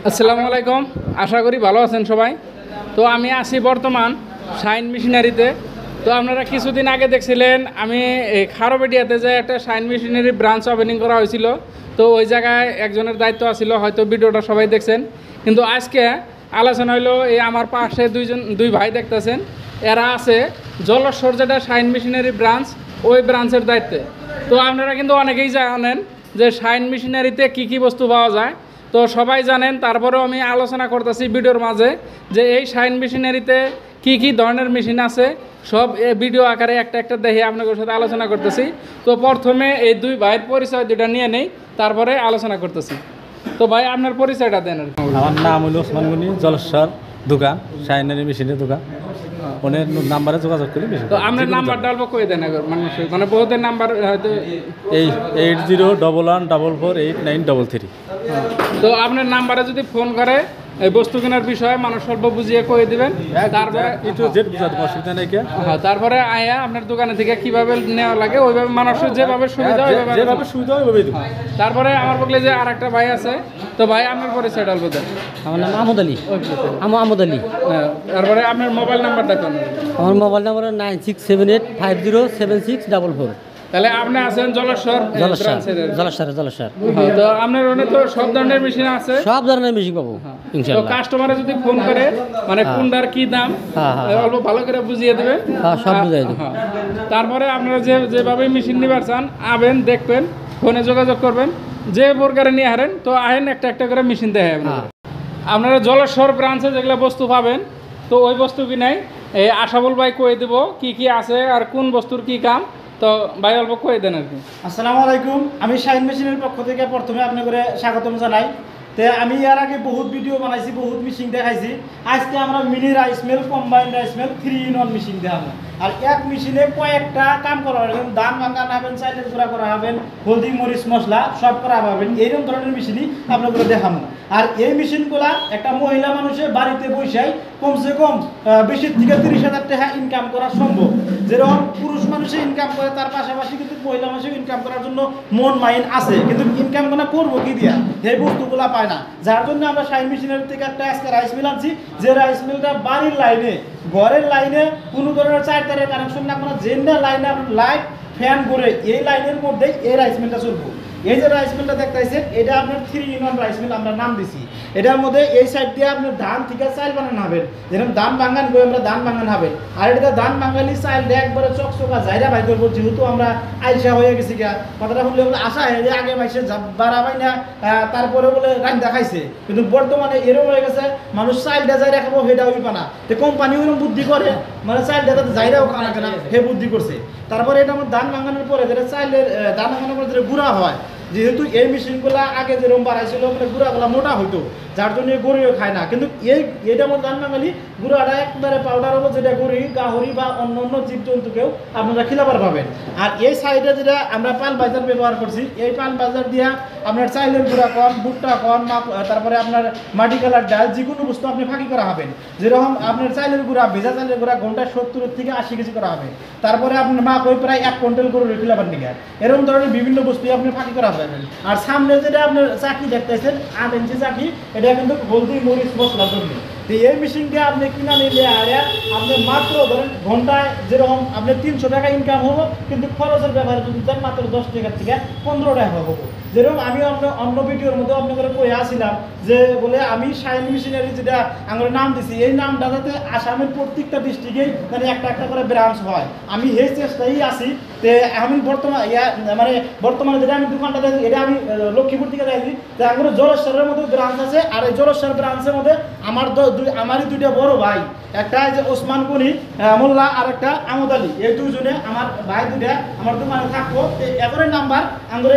আসসালামু আলাইকুম, আশা করি ভালো আছেন সবাই। তো আমি আছি বর্তমান শাইন মেশিনারিতে। তো আপনারা কিছুদিন আগে দেখছিলেন আমি খারবেটিয়াতে যে একটা শাইন মেশিনারি ব্রাঞ্চ ওপেনিং করা হয়েছিল। তো ওই জায়গায় একজনের দায়িত্ব আছিল, হয়তো ভিডিওটা সবাই দেখছেন। কিন্তু আজকে আলোচনা হলো এই আমার পাশে দুই ভাই দেখতেছেন, এরা আছে জলস্বর যেটা শাইন মেশিনারি ব্রাঞ্চ, ওই ব্রাঞ্চের দায়িত্বে। তো আপনারা কিন্তু অনেকেই জানেন যে শাইন মেশিনারিতে কী কী বস্তু পাওয়া যায়, তো সবাই জানেন। তারপরেও আমি আলোচনা করতেছি ভিডিওর মাঝে যে এই শাইন মেশিনারিতে কি কি ধরনের মেশিন আছে, সব ভিডিও আকারে একটা একটা দেখে আপনাদের সাথে আলোচনা করতেছি। তো প্রথমে এই দুই ভাইয়ের পরিচয় দুটা নিয়ে নেই, তারপরে আলোচনা করতেছি। তো ভাই আপনার পরিচয়টা দেন। আমার নাম হলো ওসমান গনি, জলস্বর দোকান, শাইনারি মেশিনের দোকান। ওনের নাম্বারে যোগাযোগ করি। তো আপনার নাম্বারটা অল্প কয়ে দেন, মানুষ মানে বহুতের নাম্বার হয়তো এই 8011448933। তো আপনার নাম্বারে যদি ফোন করে এই বস্তু কেনার বিষয়ে মানুষ স্বল্প বুঝিয়ে কয়ে দিবেন। তারপরে অসুবিধা নেই। হ্যাঁ, তারপরে আয়া আপনার দোকানে থেকে কিভাবে নেওয়া লাগে ওইভাবে মানুষের যেভাবে সুবিধা যেভাবে সুবিধা হয় ওইভাবে দেবো। তারপরে আমার বললে যে আর একটা ভাই আছে, তো ভাই আপনার পরিচয়টা অল্প দেন। আমার নাম আহমদ আলী। আহমদ আলী। হ্যাঁ, তারপরে আপনার মোবাইল নাম্বারটা কোন? আমার মোবাইল নাম্বার 9678507644। তাহলে আপনি আছেন জলস্বর জলস্বর। তো আপনার ওখানে তো সব ধরনের মেশিন আছে, সব ধরনের মেশিন পাবো তো ইনশাআল্লাহ। কাস্টমারে যদি ফোন করে মানে কোনটার কি দাম অল্প ভালো করে বুঝিয়ে দেবেন। সব বুঝাই দেবো। তারপরে আপনারা যেভাবে মেশিন নিবার চান আবেন, দেখবেন, ফোনে যোগাযোগ করবেন, যে প্রকারে নিয়ে হারেন তো আহেন, একটা একটা করে মেশিন দেখে আপনারা জলস্বর ব্রাঞ্চে যেগুলো বস্তু পাবেন। তো ওই বস্তু কি নাই এই আশাবুল ভাই কয়ে দেবো কি কি আছে আর কোন বস্তুর কি কাম। তো ভাই অল্প কয়ে দেন আর কি। আসসালামু আলাইকুম, আমি শাইন মেশিনের পক্ষ থেকে প্রথমে আপনাদের স্বাগতম জানাই। তো আমি এর আগে বহুত ভিডিও বানাইছি, বহুত মেশিন দেখাইছি। আজকে আমরা mini rice mill, combine rice mill, 3-in-1 machine দেখাবো। আর এক মেশিনে কয়েকটা কাম করা হবে, ধান ভাঙানো হবেন, চাইলের গুঁড়া করা হবেন, হলদি মরিচ মশলা সব করা হবেন। এইরকম ধরনের মেশিনই আপনাদের দেখাবো। আর এই মেশিনগুলা একটা মহিলা মানুষের বাড়িতে বসে কমসে কম 20 থেকে 30,000 টাকা ইনকাম করা সম্ভব। যেরকম পুরুষ মানুষে ইনকাম করে, তার পাশাপাশি কিন্তু মহিলা মানুষের ইনকাম করার জন্য মন মাইন্ড আছে, কিন্তু ইনকাম করবো কি দিয়া এই বস্তুগুলা পায় না। যার জন্য আমরা শাইন মেশিনের থেকে একটা আজকে রাইস মিল আনছি, যে রাইস মিলটা বাড়ির লাইনে, ঘরের লাইনে কোনো ধরনের 4 তারের কানেকশন না, কোনো জেন্ডার লাইনে লাইট ফ্যান করে এই লাইনের মধ্যেই এই রাইস মিলটা চলবো। এই যে রাইস মিলটা দেখতেছেন, এটা আপনার 3-in-1 রাইস মিল আমরা নাম দিছি। এটার মধ্যে এই সাইড দিয়ে আপনার ধান থেকে চাল বানানো হবেন, যেরকম ধান ভাঙান করে আমরা ধান ভাঙান হবে। আর এটা ধান ভাঙালি চাল দিয়ে একবারে চকচকা জায়গা ভাই করবো, যেহেতু আমরা আইসা হয়ে গেছি গা। কথাটা শুনলে বলে আশা হয় যে আগে মাইসে বাড়াবাই না, তারপরে বলে রান দেখাইছে, কিন্তু বর্তমানে এরকম হয়ে গেছে মানুষ চাইলটা যাই রাখাবো সেটা হইবা না। তো কোম্পানি ওরকম বুদ্ধি করে, মানে চাইলটা তাতে যাইরাও খানা কেনা হে বুদ্ধি করছে। তারপরে এটা আমার ধান ভাঙানোর পরে যেটা চাইলের ধান ভাঙানোর পরে যেটা গুঁড়া হয়, যেহেতু এই মেশিনগুলো আগে যেরকম বাড়াইছিল মানে গুঁড়াগুলো মোটা হইতো, যার জন্য গরুও খায় না। কিন্তু এইটা মধ্যে ধান ভাঙালি গুঁড়াটা একবারে পাউডার হবো, যেটা গরু, গাহরি বা অন্য অন্য জীবজন্তুকেও আপনারা খিলাবার পাবেন। আর এই সাইডে যেটা আমরা পান বাজার ব্যবহার করছি, এই পান বাজার দিয়া আপনার চাইলের গুঁড়া কম, ভুট্টা কম, তারপরে আপনার মাটি কালার ডাল, যে কোনো বস্তু আপনি ফাঁকি করা হবেন। যেরকম আপনার চাইলের গুঁড়া, ভেজা চাইলের গুঁড়া ঘন্টায় 70 থেকে 80 কেজি করা হবে। তারপরে আপনার মা কই প্রায় 1 কুইন্টাল গরু খিলাবার নিগে এরকম ধরনের বিভিন্ন বস্তু আপনি ফাঁকি করা হবেন। আর সামনে যেটা আপনার চাকি দেখতেছেন 8 ইঞ্চি চাকি, এটা কিন্তু হলদি মরিচ মশলার জন্য। তো এই মেশিনটা আপনি কিনা নিলে আর আপনি মাত্র ধরেন ঘন্টায় যেরকম আপনি 300 টাকা ইনকাম হবো, কিন্তু খরচের ব্যাপারে যদি চান মাত্র 10 টাকা থেকে 15 টাকা হবো। যেরকম আমি অন্য ভিডিওর মধ্যে আপনাদের কয়ে আসছিলাম যে বলে আমি শাইন মেশিনারি যেটা আমার নাম দিছি, এই নামটা যাতে আসামের প্রত্যেকটা ডিস্ট্রিক্টেই মানে একটা একটা করে ব্রাঞ্চ হয়, আমি এই চেষ্টাই আছি। তো আমি বর্তমানে যেটা আমি দোকানটা দেখি, এটা আমি লক্ষ্মীপুর থেকে দেখি যে আমার জলেশ্বরের মধ্যে ব্রাঞ্চ আছে। আর এই জলেশ্বর ব্রাঞ্চের মধ্যে আমারই 2টা বড় ভাই, একটা যে ওসমান গনি মোল্লা আর একটা আহমদ আলী, এই দুজনে আমার ভাই 2টা আমার দোকানে থাকবো। এবারের নাম্বার আমার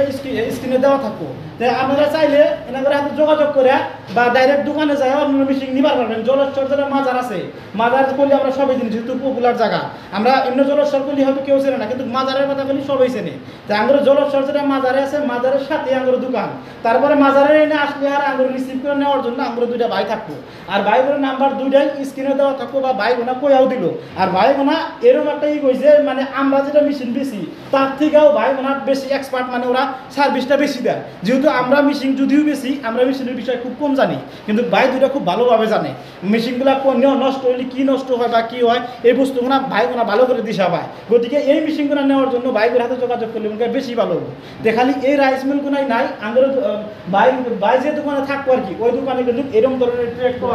স্ক্রিনে দেওয়া থাকবো। তো আপনারা চাইলে এনাদের হাতে যোগাযোগ করে বা ডাইরেক্ট দোকানে যাই আপনারা মেশিন নিবার পারবেন। জলেশ্বর যেটা মাজার আছে, মাজার করলে আমরা সবাই চিনি, যেহেতু পপুলার জায়গা। আমরা এমনি জলেশ্বর করলে হয়তো কেউ চেনে না, কিন্তু মাজারের কথা বলি সবাই চেনে। তো আমার জলেশ্বর যেটা মাজারে আছে, মাজারের সাথে আমার দোকান। তারপরে মাজারে এনে আসলে আর আমার রিসিভ করে নেওয়ার জন্য আমার 2টা ভাই থাকবো। আর ভাই বোনের নাম্বার 2টাই স্ক্রিনে দেওয়া থাকবো, বা ভাই বোনা কইয়াও দিল। আর ভাই বোনা এরকম একটা কইছে, মানে আমরা যেটা মেশিন বেশি তার থেকেও ভাই বোনা বেশি এক্সপার্ট, মানে ওরা সার্ভিসটা বেশি দেয়। যেহেতু কিন্তু আমরা মেশিন যদিও বেশি আমরা মেশিনের বিষয়ে খুব কম জানি, কিন্তু ভাই দুইটা খুব ভালোভাবে জানে মেশিনগুলো নষ্ট হলে কি নষ্ট হয় বা কি হয় এই বস্তুগুলো ভাইগুলো ভালো করে দিশা পায়। গতিকে এই মেশিনগুলো নেওয়ার জন্য ভাইগুলোর হাতে যোগাযোগ করলে মনে বেশি ভালো হবে। দেখালি এই রাইস মিলগুলাই নাই আমাদের ভাই যে দোকানে থাকবো আর কি, ওই দোকানে কিন্তু এরকম ধরনের ট্রাক্টর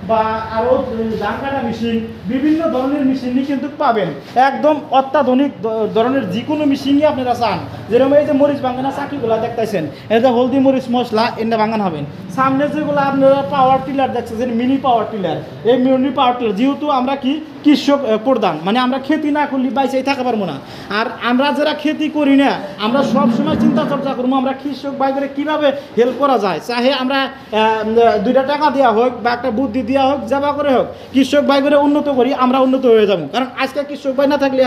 বা আরও ধান কাটা মেশিন বিভিন্ন ধরনের মেশিনই কিন্তু পাবেন। একদম অত্যাধুনিক ধরনের যে কোনো মেশিনই আপনারা চান, যেরকম এই যে মরিচ বাঙ্গানা চাকিগুলো দেখতেছেন, এই যে হলদি মরিচ মশলা এনে বাঙ্গান হবেন। সামনে যেগুলো আপনারা পাওয়ার টিলার দেখছেন, মিনি পাওয়ার টিলার, এই মিনি পাওয়ার টিলার যেহেতু আমরা কি কৃষক প্রধান, মানে আমরা খেতি না করলে বাইচাই থাকা পারবো না। আর আমরা যারা খেতি করি না আমরা সব সময় চিন্তা চর্চা করবো আমরা কৃষক ভাই করে কীভাবে হেল্প করা যায়, চাহে আমরা 2টা টাকা দেওয়া হোক বা একটা বুদ্ধি দেওয়া হোক, যাবা করে হোক কৃষক ভাই করে উন্নত করি, আমরা উন্নত হয়ে যাবো। কারণ আজকে কৃষক ভাই না থাকলে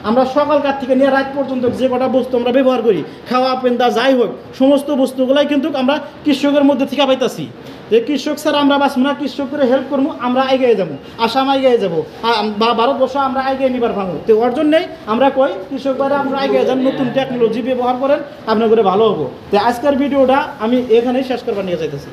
আমরা সকালকার থেকে নিয়ে রাত পর্যন্ত যে কটা বস্তু আমরা ব্যবহার করি, খাওয়া পেন্দা যাই হোক সমস্ত বস্তুগুলাই কিন্তু আমরা কৃষকের মধ্যে থেকে পাইতেছি। যে কৃষক স্যার আমরা বাঁচবো না, কৃষক করে হেল্প করবো, আমরা এগিয়ে যাবো, আসাম এগিয়ে যাবো বা ভারতবর্ষ আমরা এগিয়ে নিবার ভাঙবো। তো ওর জন্যই আমরা কই কৃষক ভাইরা আমরা এগিয়ে যান, নতুন টেকনোলজি ব্যবহার করেন, আপনার করে ভালো হবো। তো আজকের ভিডিওটা আমি এখানেই শেষ করবার নিয়ে যাইতেছি।